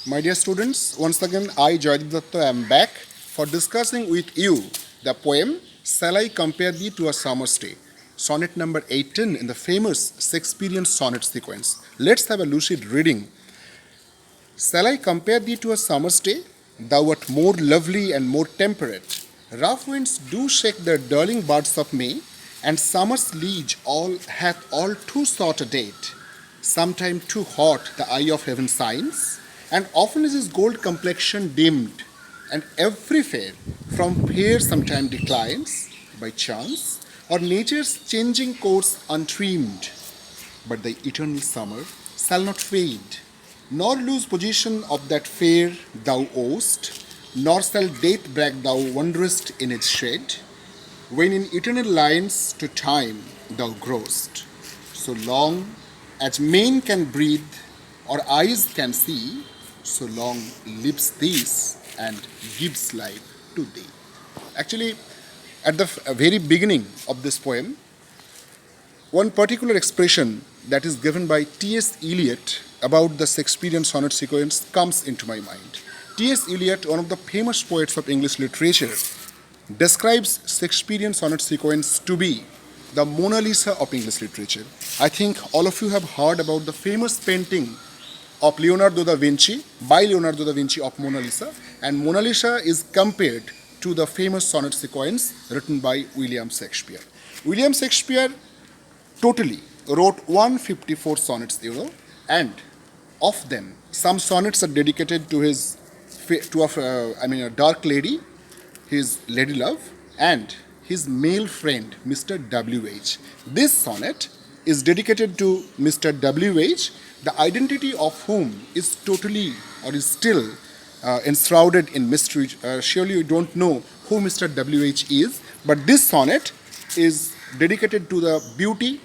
My dear students, once again I Joydeep Datta am back for discussing with you the poem Shall I Compare Thee to a Summer's Day, sonnet number 18 in the famous Shakespearean sonnet sequence. Let's have a lucid reading. Shall I compare thee to a summer's day? Thou art more lovely and more temperate. Rough winds do shake their darling buds of May, and summer's liege all hath all too short a date. Sometime too hot the eye of heaven shines, and often is his gold complexion dimmed, and every fair from fair sometime declines by chance, or nature's changing course untrimmed. But the eternal summer shall not fade, nor lose possession of that fair thou owest, nor shall death brag thou wanderest in its shade, when in eternal lines to time thou growest. So long as men can breathe or eyes can see, so long lives this and gives life to thee. Actually, at the very beginning of this poem, one particular expression that is given by T.S. Eliot about the Shakespearean sonnet sequence comes into my mind. T.S. Eliot, one of the famous poets of English literature, describes Shakespearean sonnet sequence to be the Mona Lisa of English literature. I think all of you have heard about the famous painting of Leonardo da Vinci, by Leonardo da Vinci, of Mona Lisa, and Mona Lisa is compared to the famous sonnet sequence written by William Shakespeare. William Shakespeare totally wrote 154 sonnets, and of them, some sonnets are dedicated to a dark lady, his lady love, and his male friend, Mr. W.H. This sonnet is dedicated to Mr. W.H., the identity of whom is totally or is still enshrouded in mystery. Surely you don't know who Mr. W.H. is, but this sonnet is dedicated to the beauty,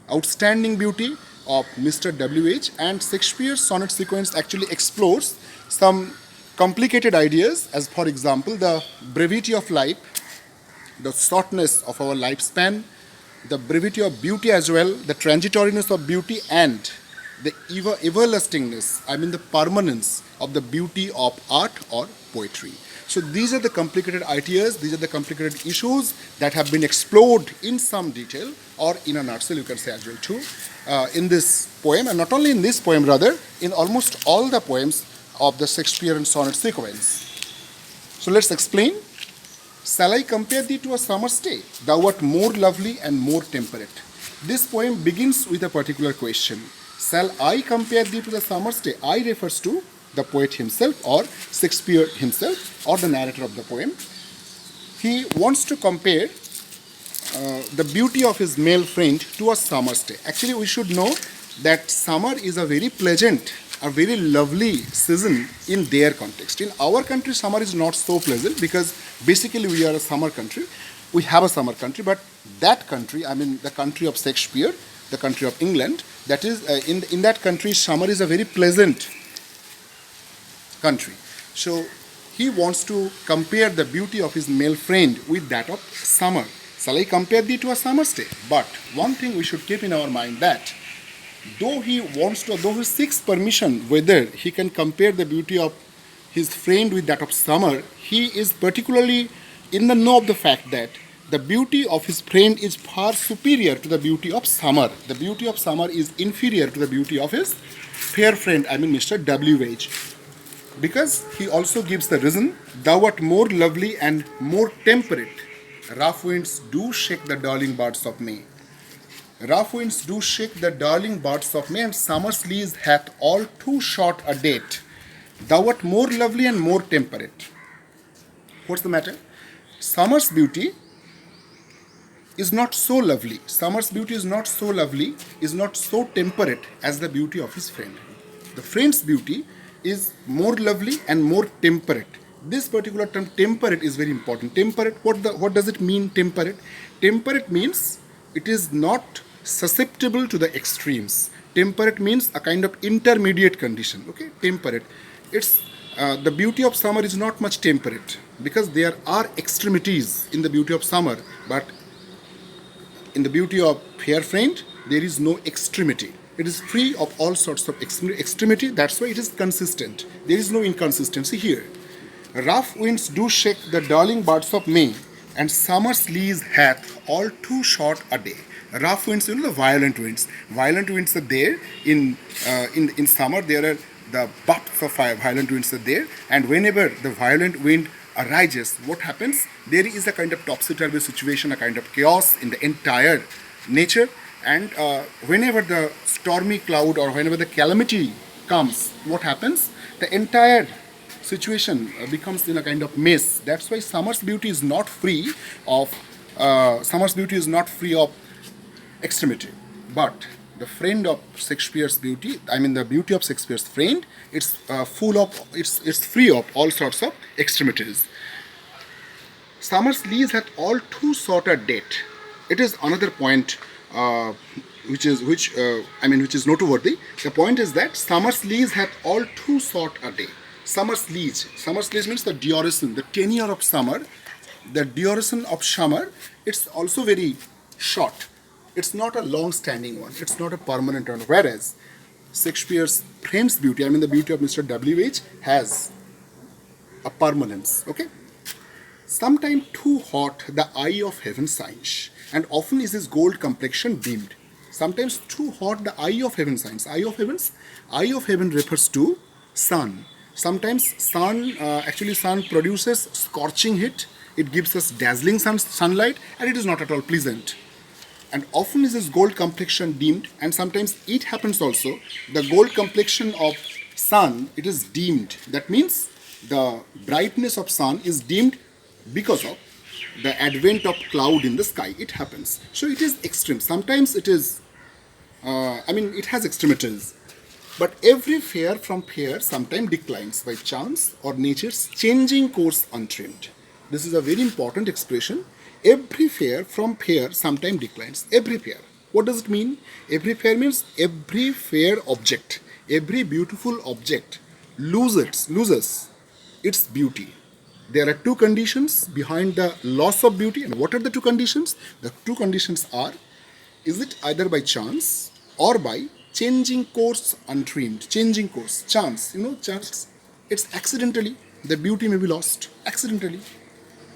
outstanding beauty of Mr. W.H., and Shakespeare's sonnet sequence actually explores some complicated ideas, as for example the brevity of life, the shortness of our lifespan, the brevity of beauty as well, the transitoriness of beauty, and the everlastingness, the permanence of the beauty of art or poetry. So these are the complicated ideas, these are the complicated issues that have been explored in some detail, or in a nutshell you can say as well too, in this poem, and not only in this poem, rather in almost all the poems of the Shakespearean sonnet sequence. So let's explain. Shall I compare thee to a summer's day? Thou art more lovely and more temperate. This poem begins with a particular question. Shall I compare thee to the summer's day? I refers to the poet himself, or Shakespeare himself, or the narrator of the poem. He wants to compare the beauty of his male friend to a summer's day. Actually, we should know that summer is a very pleasant, a very lovely season in their context. In our country, summer is not so pleasant because basically we are a summer country. We have a summer country, but that country, the country of Shakespeare, the country of England, that is, in that country, summer is a very pleasant country. So he wants to compare the beauty of his male friend with that of summer. Shall I compare thee to a summer's day? But one thing we should keep in our mind, that though he seeks permission whether he can compare the beauty of his friend with that of summer, he is particularly in the know of the fact that the beauty of his friend is far superior to the beauty of summer. The beauty of summer is inferior to the beauty of his fair friend, Mr. W.H. Because he also gives the reason, thou art more lovely and more temperate. Rough winds do shake the darling buds of May. Rough winds do shake the darling buds of May, and summer's lease hath all too short a date. Thou art more lovely and more temperate. What's the matter? Summer's beauty is not so lovely. Summer's beauty is not so lovely, is not so temperate as the beauty of his friend. The friend's beauty is more lovely and more temperate. This particular term, temperate, is very important. Temperate, what does it mean, temperate? Temperate means it is not susceptible to the extremes. Temperate means a kind of intermediate condition. Okay, temperate. It's the beauty of summer is not much temperate because there are extremities in the beauty of summer, but in the beauty of fair friend there is no extremity. It is free of all sorts of extremity. That's why it is consistent. There is no inconsistency here. Rough winds do shake the darling birds of May, and summer's lease hath all too short a day. Rough winds, the violent winds. Violent winds are there in summer. There are the butts of fire. Violent winds are there, and whenever the violent wind arises, what happens? There is a kind of topsy-turvy situation, a kind of chaos in the entire nature. And whenever the stormy cloud or whenever the calamity comes, what happens? The entire situation becomes in a kind of mess. That's why summer's beauty is not free of extremity. But the friend of Shakespeare's beauty, I mean the beauty of Shakespeare's friend, it's free of all sorts of extremities. Summer's lease hath all too short a date. It is another point which is noteworthy. The point is that summer's lease hath all too short a day. Summer's lease means the duration, the tenure of summer, the duration of summer. It's also very short. It's not a long-standing one. It's not a permanent one. Whereas Shakespeare's friend's beauty, I mean the beauty of Mr. W.H. has a permanence. Okay. Sometime too hot the eye of heaven shines, and often is his gold complexion dimmed. Sometimes too hot the eye of heaven shines. Eye of heaven refers to sun. Sometimes sun produces scorching heat. It gives us dazzling sunlight, and it is not at all pleasant. And often is his gold complexion dimmed, and sometimes it happens also the gold complexion of sun, it is dimmed. That means the brightness of sun is dimmed because of the advent of cloud in the sky. It happens. So it is extreme. Sometimes it is, it has extremities. But every fair from fair sometimes declines by chance or nature's changing course untrimmed. This is a very important expression. Every fair from fair sometimes declines. Every fair. What does it mean? Every fair means every fair object, every beautiful object loses its beauty. There are two conditions behind the loss of beauty. And what are the two conditions? The two conditions are, is it either by chance or by changing course untrimmed? Changing course. Chance. Chance. It's accidentally. The beauty may be lost. Accidentally.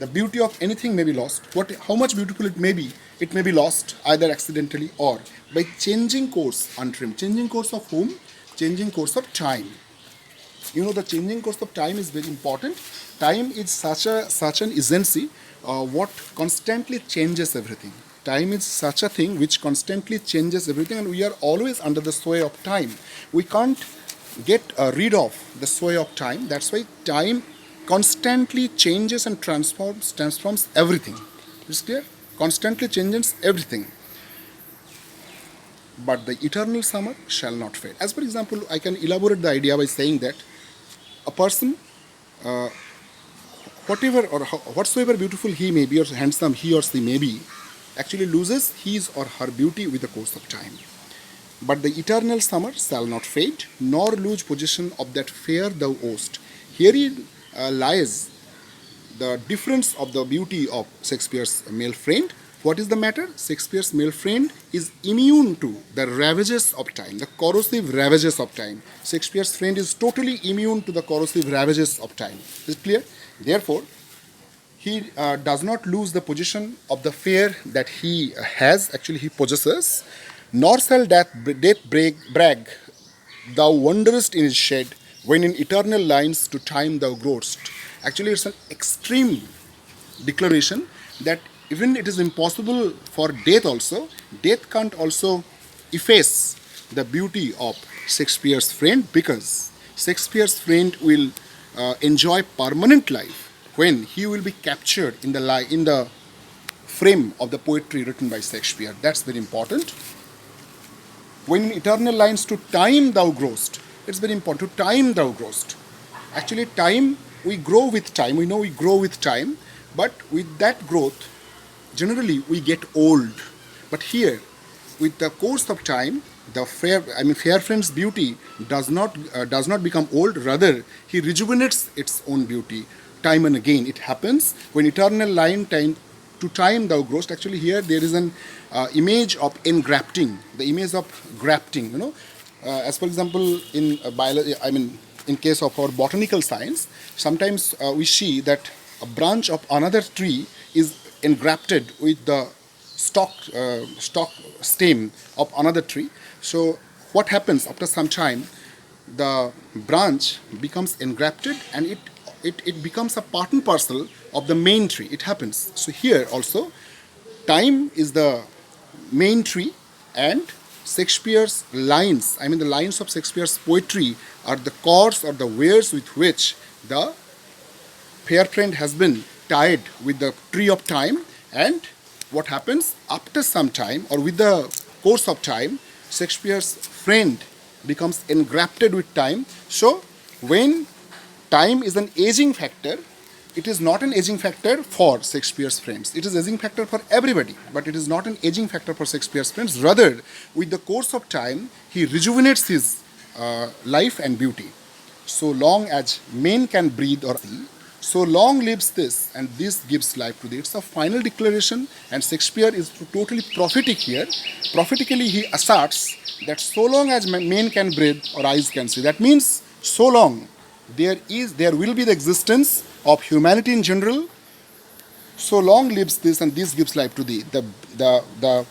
The beauty of anything may be lost. How much beautiful it may be lost either accidentally or by changing course untrimmed. Changing course of whom? Changing course of time. The changing course of time is very important. Time is such an agency what constantly changes everything. Time is such a thing which constantly changes everything, and we are always under the sway of time. We can't get rid of the sway of time. That's why time constantly changes and transforms everything. Is clear? Constantly changes everything. But the eternal summer shall not fade. As for example, I can elaborate the idea by saying that a person, whatsoever beautiful he may be or handsome he or she may be, actually loses his or her beauty with the course of time. But the eternal summer shall not fade, nor lose possession of that fair thou owest. Herein lies the difference of the beauty of Shakespeare's male friend. What is the matter? Shakespeare's male friend is immune to the ravages of time, the corrosive ravages of time. Shakespeare's friend is totally immune to the corrosive ravages of time. Is it clear? Therefore, he does not lose the position of the fair that he has, actually he possesses, nor shall death brag, thou wanderest in his shade, when in eternal lines to time thou growest. Actually, it's an extreme declaration that even it is impossible for death can't also efface the beauty of Shakespeare's friend, because Shakespeare's friend will enjoy permanent life when he will be captured in the frame of the poetry written by Shakespeare. That's very important. When in eternal lines to time thou growest, it's very important. To time thou growest. Actually, time, we grow with time. We know we grow with time, but with that growth, generally we get old. But here, with the course of time, the fair friend's beauty does not become old. Rather, he rejuvenates its own beauty time and again. It happens when eternal line time to time thou growest. Actually, here there is an image of engrafting, the image of grafting. As for example, in biology, in case of our botanical science, sometimes we see that a branch of another tree is engrafted with the stock stem of another tree. So what happens after some time? The branch becomes engrafted and it becomes a part and parcel of the main tree. It happens. So here also, time is the main tree, and Shakespeare's lines, the lines of Shakespeare's poetry are the cords or the wires with which the fair friend has been tied with the tree of time. And what happens after some time or with the course of time, Shakespeare's friend becomes engrafted with time. So when time is an aging factor, it is not an aging factor for Shakespeare's friends. It is aging factor for everybody, but it is not an aging factor for Shakespeare's friends. Rather, with the course of time, he rejuvenates his life and beauty. So long as men can breathe or see, so long lives this, and this gives life to thee. It's a final declaration, and Shakespeare is totally prophetic here. Prophetically, he asserts that so long as men can breathe or eyes can see, that means so long there will be the existence of humanity in general. So long lives this, and this gives life to thee. The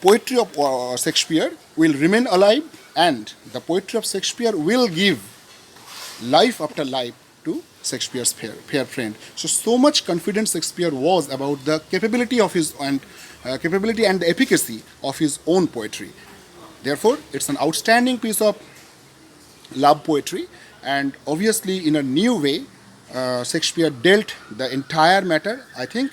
poetry of Shakespeare will remain alive, and the poetry of Shakespeare will give life after life to Shakespeare's fair friend. So much confident Shakespeare was about the capability of his and capability and the efficacy of his own poetry. Therefore, it's an outstanding piece of love poetry, and obviously in a new way, Shakespeare dealt the entire matter. I think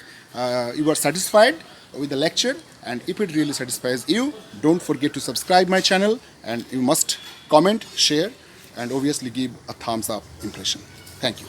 you are satisfied with the lecture, and if it really satisfies you, don't forget to subscribe my channel, and you must comment, share, and obviously give a thumbs up impression. Thank you.